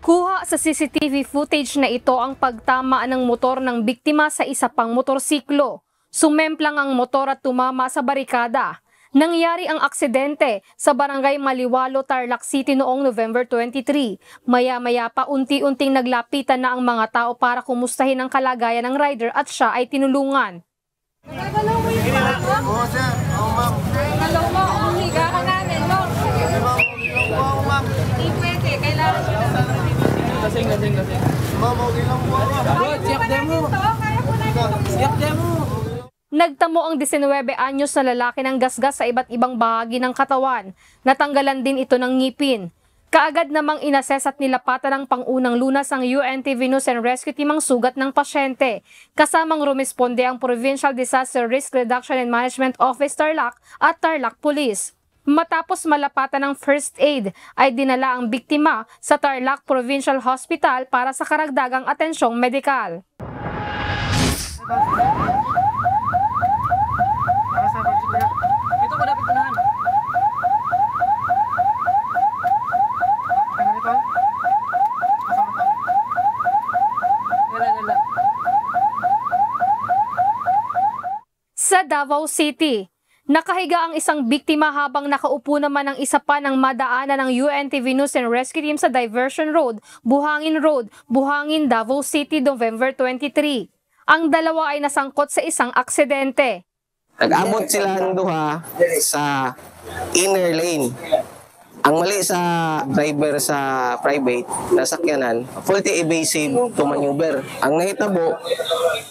Kuha sa CCTV footage na ito ang pagtama ng motor ng biktima sa isa pang motorsiklo. Sumemplang ang motor at tumama sa barikada. Nangyari ang aksidente sa barangay Maliwalo, Tarlac City noong November 23. Maya-maya pa unti-unting naglapitan na ang mga tao para kumustahin ang kalagayan ng rider at siya ay tinulungan. Nagagalaw mo yung mga mo? Oo, sir. Oo, ma'am. Nagagalaw mo, umiga ka namin, mo. Sige, ma'am. Oo, ma'am. Hindi pwede, kailangan siya. Lasing. Ma'am, okay lang po ako. Kaya po ba namin to? Kaya po namin to. Nagtamo ang 19 anyos na lalaki ng gasgas sa iba't ibang bahagi ng katawan. Natanggalan din ito ng ngipin. Kaagad namang inases at nilapatan ng pangunang lunas ang UNTV News and Rescue Team ang sugat ng pasyente. Kasamang rumisponde ang Provincial Disaster Risk Reduction and Management Office Tarlac at Tarlac Police. Matapos malapatan ng first aid, ay dinala ang biktima sa Tarlac Provincial Hospital para sa karagdagang atensyong medikal. Ito ko dapat unahan. Wala. Sa Davao City, nakahiga ang isang biktima habang nakaupo naman ang isa pa ng madaanan ng UNTV News and Rescue Team sa Diversion Road, Buhangin, Davao City, November 23. Ang dalawa ay nasangkot sa isang aksidente. Nag-abot sila ng duha sa inner lane. Ang mali sa driver sa private na sakyanan, faulty evasive to maneuver. Ang nahitabo,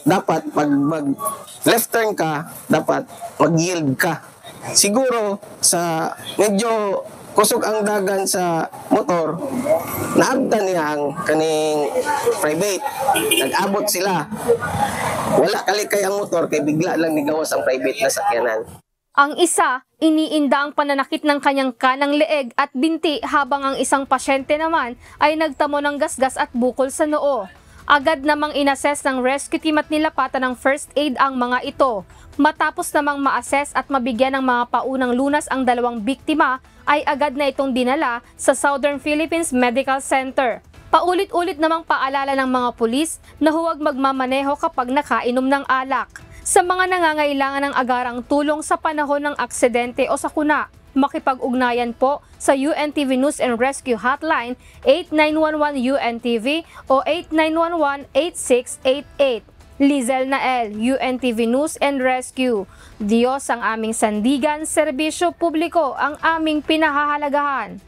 dapat pag mag-left turn ka, dapat mag-yield ka. Siguro, sa medyo kusog ang dagan sa motor, naabdan niya ang kaning private. Nag-abot sila. Wala kalikay ang motor, kay bigla lang nigawas ang private na sakyanan. Ang isa, iniinda ang pananakit ng kanyang kanang leeg at binti habang ang isang pasyente naman ay nagtamo ng gasgas at bukol sa noo. Agad namang inassess ng rescue team at nilapatan ng first aid ang mga ito. Matapos namang ma-assess at mabigyan ng mga paunang lunas ang dalawang biktima, ay agad na itong dinala sa Southern Philippines Medical Center. Paulit-ulit namang paalala ng mga pulis na huwag magmamaneho kapag nakainom ng alak. Sa mga nangangailangan ng agarang tulong sa panahon ng aksidente o sakuna, makipag-ugnayan po sa UNTV News and Rescue Hotline 8911-UNTV o 8911-8688. Lizel Nael, UNTV News and Rescue. Diyos ang aming sandigan, serbisyo publiko ang aming pinahahalagahan.